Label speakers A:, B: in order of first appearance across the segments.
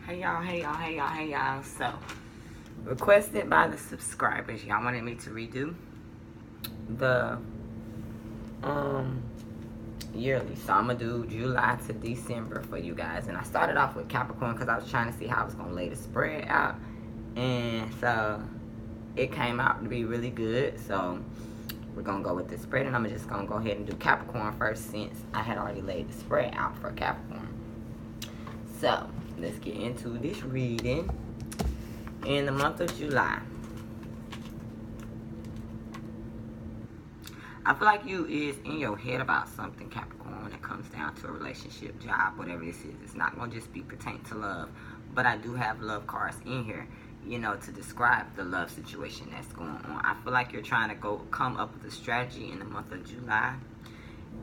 A: Hey y'all, hey y'all, hey y'all, hey y'all. So, requested by the subscribers, y'all wanted me to redo the yearly. So I'm gonna do July to December for you guys. And I started off with Capricorn because I was trying to see how I was gonna lay the spread out. And so it came out to be really good. So we're gonna go with the spread, and I'm just gonna go ahead and do Capricorn first since I had already laid the spread out for Capricorn. So let's get into this reading. In the month of July, I feel like you is in your head about something, Capricorn, when it comes down to a relationship, job, whatever this is. It's not going to just be pertain to love. But I do have love cards in here, you know, to describe the love situation that's going on. I feel like you're trying to come up with a strategy in the month of July.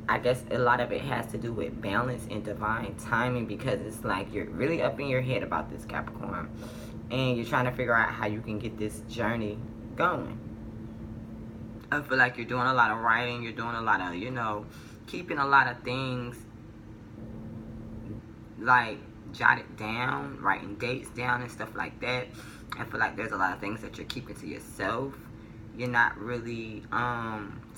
A: I guess a lot of it has to do with balance and divine timing, because it's like you're really up in your head about this, Capricorn. And you're trying to figure out how you can get this journey going. I feel like you're doing a lot of writing. You're doing a lot of, you know, keeping a lot of things, like, jotted down, writing dates down and stuff like that. I feel like there's a lot of things that you're keeping to yourself. You're not really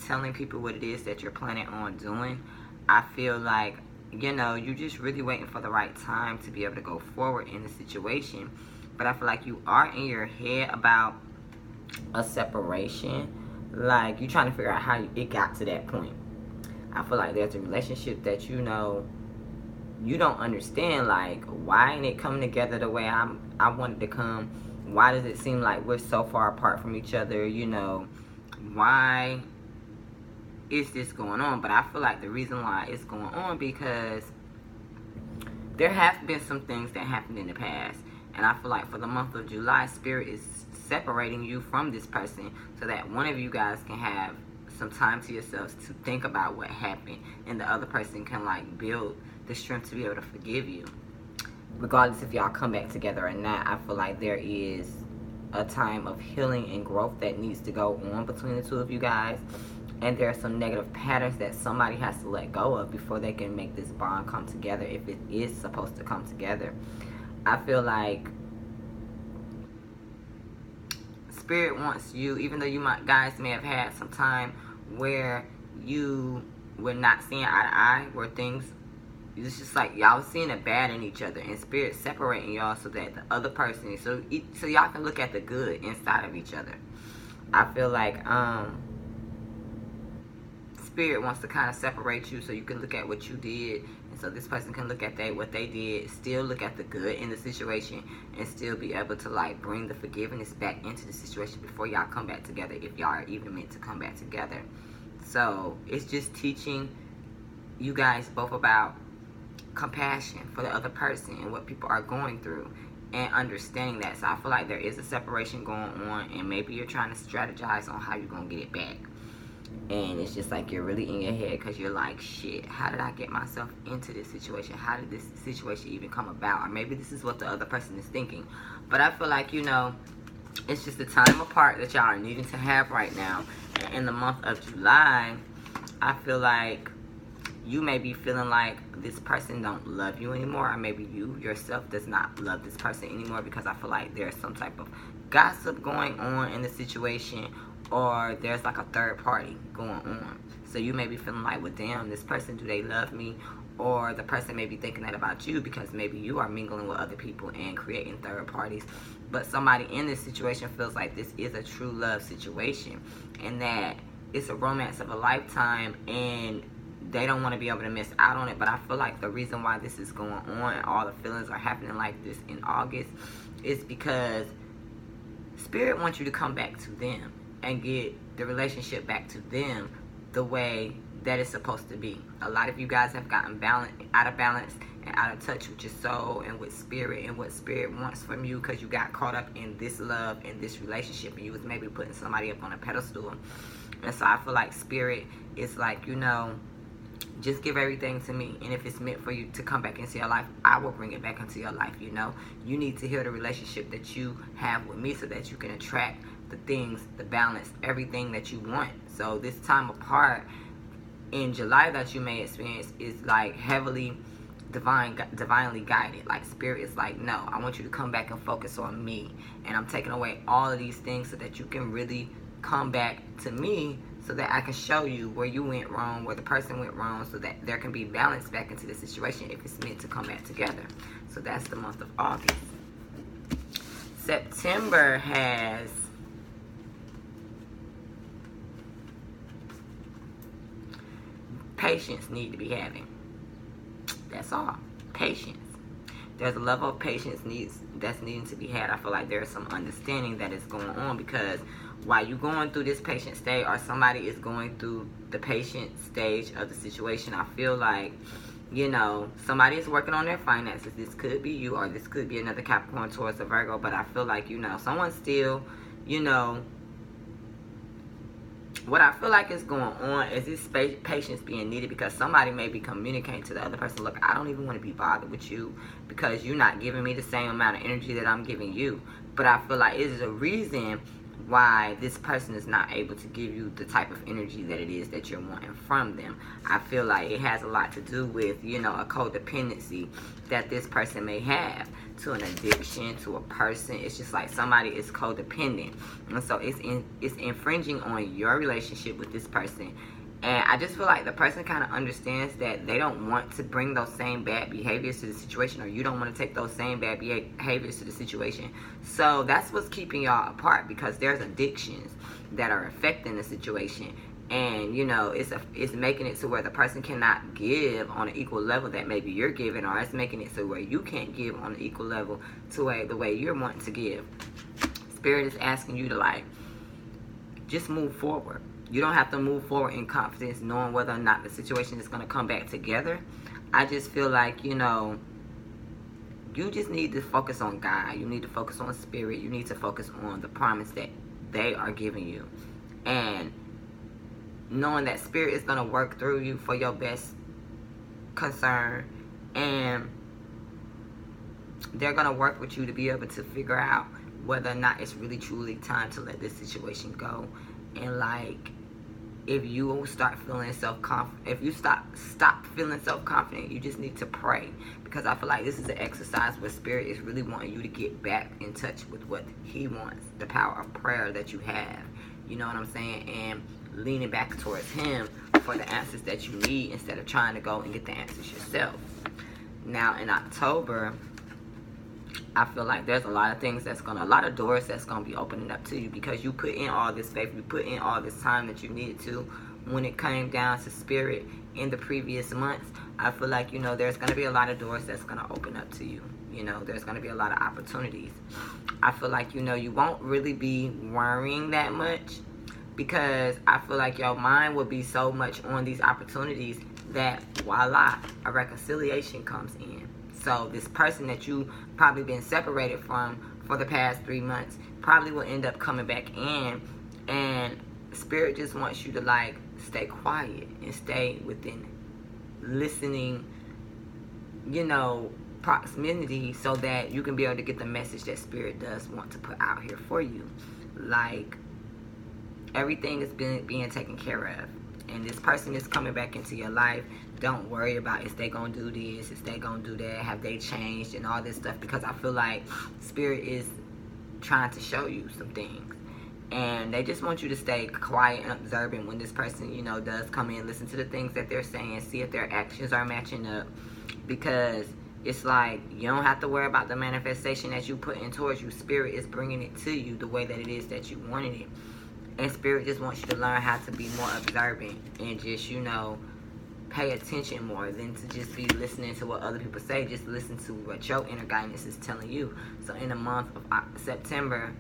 A: telling people what it is that you're planning on doing. I feel like, you know, you're just really waiting for the right time to be able to go forward in the situation. But I feel like you are in your head about a separation. Like, you're trying to figure out how it got to that point. I feel like there's a relationship that, you know, you don't understand. Like, why ain't it coming together the way I wanted to come? Why does it seem like we're so far apart from each other? You know, why is this going on? But I feel like the reason why it's going on, because there have been some things that happened in the past. And I feel like for the month of July, Spirit is separating you from this person so that one of you guys can have some time to yourselves to think about what happened, and the other person can, like, build the strength to be able to forgive you. Regardless if y'all come back together or not, I feel like there is a time of healing and growth that needs to go on between the two of you guys. And there are some negative patterns that somebody has to let go of before they can make this bond come together, if it is supposed to come together. I feel like Spirit wants you, even though you guys may have had some time where you were not seeing eye to eye, where things, it's just like y'all seeing the bad in each other, and Spirit separating y'all so that the other person, so y'all can look at the good inside of each other. I feel like Spirit wants to kind of separate you so you can look at what you did, and so this person can look at what they did, still look at the good in the situation, and still be able to, like, bring the forgiveness back into the situation before y'all come back together, if y'all are even meant to come back together. So it's just teaching you guys both about compassion for the other person and what people are going through, and understanding that. So I feel like there is a separation going on, and maybe you're trying to strategize on how you're going to get it back. And it's just like you're really in your head because you're like, shit, how did I get myself into this situation? How did this situation even come about? Or maybe this is what the other person is thinking. But I feel like, you know, it's just the time apart that y'all are needing to have right now. And in the month of July, I feel like you may be feeling like this person don't love you anymore, or maybe you yourself does not love this person anymore, because I feel like there's some type of gossip going on in the situation, or there's like a third party going on. So you may be feeling like, well, damn, this person, do they love me? Or the person may be thinking that about you, because maybe you are mingling with other people and creating third parties. But somebody in this situation feels like this is a true love situation, and that it's a romance of a lifetime, and they don't want to be able to miss out on it. But I feel like the reason why this is going on and all the feelings are happening like this in August is because Spirit wants you to come back to them and get the relationship back to them the way that it's supposed to be. A lot of you guys have gotten out of balance and out of touch with your soul and with Spirit and what Spirit wants from you, because you got caught up in this love and this relationship, and you was maybe putting somebody up on a pedestal. And so I feel like Spirit is like, you know, just give everything to me, and if it's meant for you to come back into your life, I will bring it back into your life. You know, you need to heal the relationship that you have with me so that you can attract the things, the balance, everything that you want. So this time apart in July that you may experience is like heavily divinely guided. Like spirit is like, no, I want you to come back and focus on me, and I'm taking away all of these things so that you can really come back to me, so that I can show you where you went wrong, where the person went wrong, so that there can be balance back into the situation if it's meant to come back together. So that's the month of August. September has patience need to be having. That's all. Patience. There's a level of patience that's needing to be had. I feel like there's some understanding that is going on, because while you're going through this patient stage, or somebody is going through the patient stage of the situation, I feel like, you know, somebody is working on their finances. This could be you, or this could be another Capricorn, Taurus, or Virgo, but I feel like, you know, someone's still, you know, what I feel like is going on is this patience being needed, because somebody may be communicating to the other person, look, I don't even want to be bothered with you because you're not giving me the same amount of energy that I'm giving you. But I feel like it is a reason why this person is not able to give you the type of energy that it is that you're wanting from them. I feel like it has a lot to do with, you know, a codependency that this person may have to an addiction, to a person. It's just like somebody is codependent, and so it's infringing on your relationship with this person. And I just feel like the person kind of understands that they don't want to bring those same bad behaviors to the situation, or you don't want to take those same bad behaviors to the situation. So that's what's keeping y'all apart, because there's addictions that are affecting the situation. And, you know, it's making it to where the person cannot give on an equal level that maybe you're giving, or it's making it to where you can't give on an equal level to the way you're wanting to give. Spirit is asking you to, like, just move forward. You don't have to move forward in confidence, knowing whether or not the situation is going to come back together. I just feel like, you know, you just need to focus on God. You need to focus on spirit. You need to focus on the promise that they are giving you. And knowing that spirit is going to work through you for your best concern. And they're going to work with you to be able to figure out whether or not it's really truly time to let this situation go. And, like, if you start feeling self-confident, if you stop feeling self-confident, you just need to pray. Because I feel like this is an exercise where spirit is really wanting you to get back in touch with what he wants. The power of prayer that you have. You know what I'm saying? And leaning back towards him for the answers that you need, instead of trying to go and get the answers yourself. Now, in October, I feel like there's a lot of doors that's gonna be opening up to you, because you put in all this faith, you put in all this time that you needed to. When it came down to spirit in the previous months, I feel like, you know, there's gonna be a lot of doors that's gonna open up to you. You know, there's gonna be a lot of opportunities. I feel like, you know, you won't really be worrying that much, because I feel like your mind will be so much on these opportunities that, voila, a reconciliation comes in. So this person that you probably been separated from for the past 3 months probably will end up coming back in, and spirit just wants you to, like, stay quiet and stay within listening, you know, proximity, so that you can be able to get the message that spirit does want to put out here for you. Like, everything is being taken care of, and this person is coming back into your life. Don't worry about, is they gonna do this, is they gonna do that, have they changed, and all this stuff, because I feel like spirit is trying to show you some things, and they just want you to stay quiet and observant when this person, you know, does come in. Listen to the things that they're saying, see if their actions are matching up, because it's like, you don't have to worry about the manifestation that you put in towards you. Spirit is bringing it to you the way that it is that you wanted it. And spirit just wants you to learn how to be more observant and just, you know, pay attention more than to just be listening to what other people say. Just listen to what your inner guidance is telling you. So in the month of October,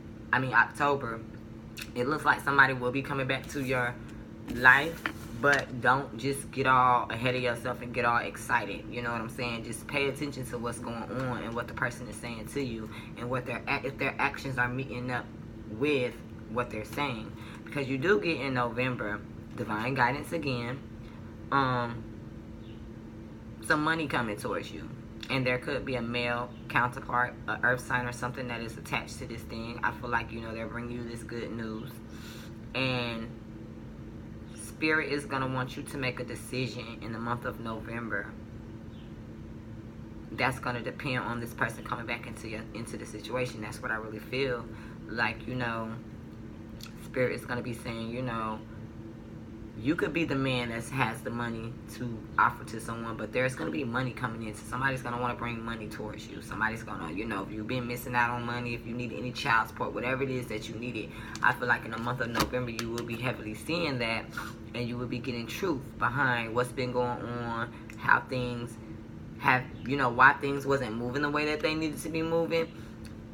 A: it looks like somebody will be coming back to your life, but don't just get all ahead of yourself and get all excited. You know what I'm saying? Just pay attention to what's going on and what the person is saying to you, and what if their actions are meeting up with what they're saying. Because you do get in November divine guidance again, some money coming towards you, and there could be a male counterpart, an earth sign or something that is attached to this thing. I feel like, you know, they're bringing you this good news, and spirit is going to want you to make a decision in the month of November that's going to depend on this person coming back into the situation. That's what I really feel like. You know, Spirit is going to be saying, you know, you could be the man that has the money to offer to someone, but there's going to be money coming in. So somebody's going to want to bring money towards you. Somebody's going to, you know, if you've been missing out on money, if you need any child support, whatever it is that you needed, I feel like in the month of November, you will be heavily seeing that, and you will be getting truth behind what's been going on, how things have, you know, why things wasn't moving the way that they needed to be moving.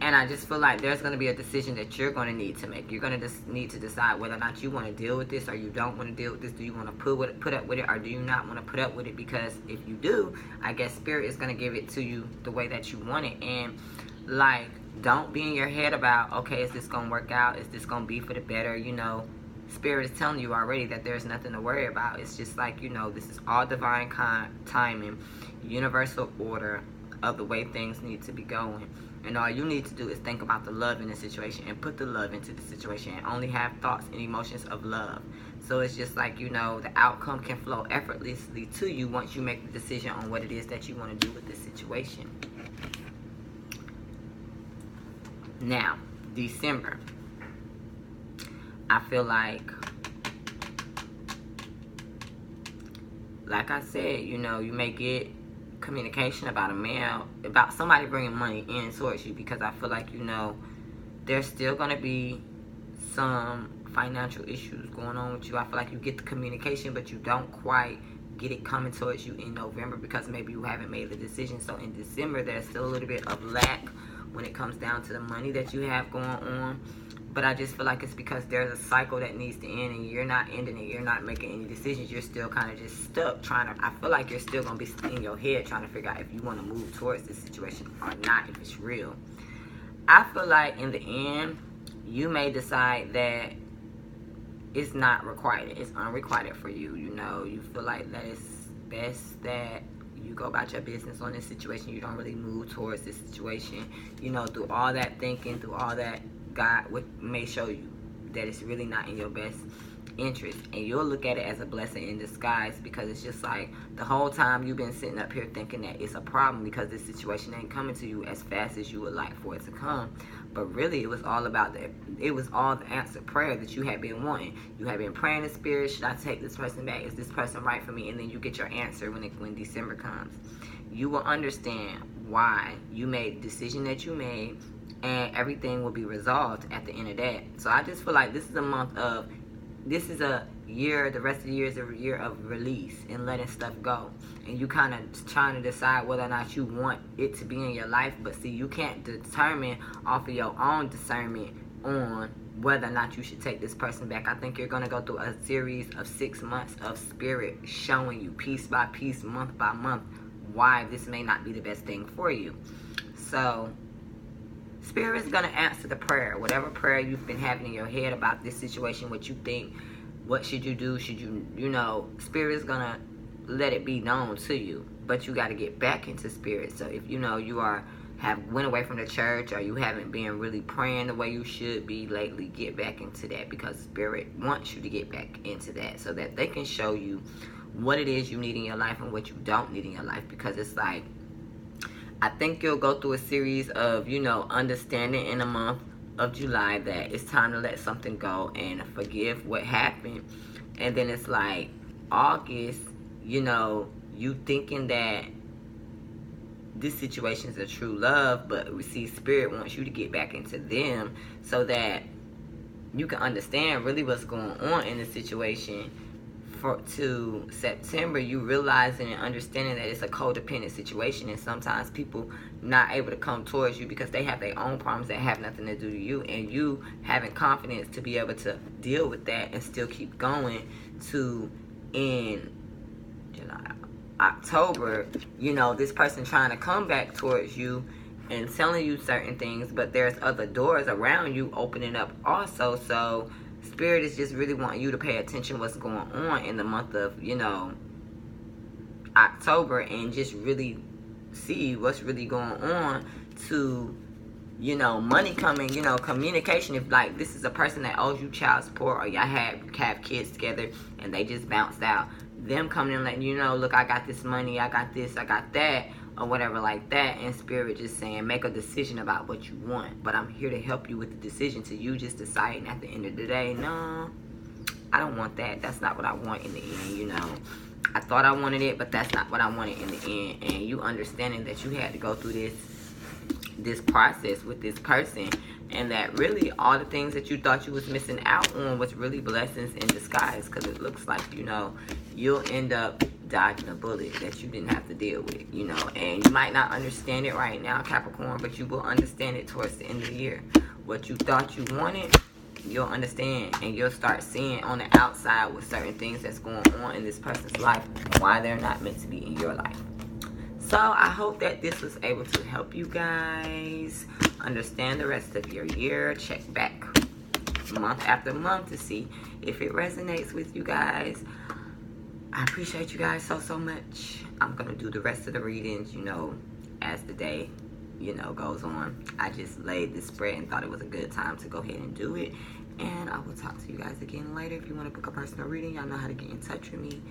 A: And I just feel like there's going to be a decision that you're going to need to make. You're going to just need to decide whether or not you want to deal with this or you don't want to deal with this. Do you want to put up with it, or do you not want to put up with it? Because if you do, I guess Spirit is going to give it to you the way that you want it. And, like, don't be in your head about, okay, is this going to work out? Is this going to be for the better? You know, Spirit is telling you already that there's nothing to worry about. It's just like, you know, this is all divine timing, universal order of the way things need to be going. And all you need to do is think about the love in the situation and put the love into the situation and only have thoughts and emotions of love. So it's just like, you know, the outcome can flow effortlessly to you once you make the decision on what it is that you want to do with this situation. Now, December. I feel like I said, you know, you may get communication about a man, about somebody bringing money in towards you, because I feel like, you know, there's still going to be some financial issues going on with you. I feel like you get the communication, but you don't quite get it coming towards you in November because maybe you haven't made the decision. So in December, there's still a little bit of lack when it comes down to the money that you have going on. But I just feel like it's because there's a cycle that needs to end, and you're not ending it. You're not making any decisions. You're still kind of just stuck trying to, I feel like you're still going to be in your head trying to figure out if you want to move towards this situation or not, if it's real. I feel like in the end, you may decide that it's not required. It's unrequited for you. You know, you feel like that it's best that you go about your business on this situation. You don't really move towards this situation. You know, through all that thinking, through all that, God may show you that it's really not in your best interest, and you'll look at it as a blessing in disguise, because it's just like the whole time you've been sitting up here thinking that it's a problem because this situation ain't coming to you as fast as you would like for it to come. But really, it was all about it was all the answered prayer that you had been wanting. You had been praying in spirit, should I take this person back? Is this person right for me? And then you get your answer when December comes. You will understand why you made the decision that you made, and everything will be resolved at the end of that. So I just feel like this is a year, the rest of the year is a year of release and letting stuff go. And you kind of trying to decide whether or not you want it to be in your life. But see, you can't determine off of your own discernment on whether or not you should take this person back. I think you're going to go through a series of 6 months of Spirit showing you piece by piece, month by month, why this may not be the best thing for you. So Spirit is going to answer the prayer. Whatever prayer you've been having in your head about this situation, what you think, what should you do, should you, you know, Spirit is going to let it be known to you. But you got to get back into Spirit. So if you know you have went away from the church, or you haven't been really praying the way you should be lately, get back into that, because Spirit wants you to get back into that so that they can show you what it is you need in your life and what you don't need in your life. Because it's like, I think you'll go through a series of, you know, understanding in the month of July that it's time to let something go and forgive what happened. And then it's like August, you know, you thinking that this situation is a true love, but we see Spirit wants you to get back into them so that you can understand really what's going on in the situation. To September, you realizing and understanding that it's a codependent situation, and sometimes people not able to come towards you because they have their own problems that have nothing to do to you, and you having confidence to be able to deal with that and still keep going to in July, October, you know, this person trying to come back towards you and telling you certain things, but there's other doors around you opening up also. So Spirit is just really wanting you to pay attention what's going on in the month of, you know, October, and just really see what's really going on to, you know, money coming, you know, communication. If like this is a person that owes you child support, or y'all have kids together and they just bounced out, them coming and letting you know, look, I got this money, I got this, I got that, or whatever like that, and Spirit just saying make a decision about what you want. But I'm here to help you with the decision, to you just deciding at the end of the day, no, I don't want that. That's not what I want in the end, you know. I thought I wanted it, but that's not what I wanted in the end. And you understanding that you had to go through this process with this person, and that really all the things that you thought you was missing out on was really blessings in disguise, because it looks like, you know, you'll end up dodging a bullet that you didn't have to deal with, you know. And you might not understand it right now, Capricorn, but you will understand it towards the end of the year. What you thought you wanted, you'll understand, and you'll start seeing on the outside with certain things that's going on in this person's life, why they're not meant to be in your life. So I hope that this was able to help you guys understand the rest of your year. Check back month after month to see if it resonates with you guys. I appreciate you guys so much. I'm going to do the rest of the readings, you know, as the day, you know, goes on. I just laid this spread and thought it was a good time to go ahead and do it. And I will talk to you guys again later. If you want to book a personal reading, y'all know how to get in touch with me.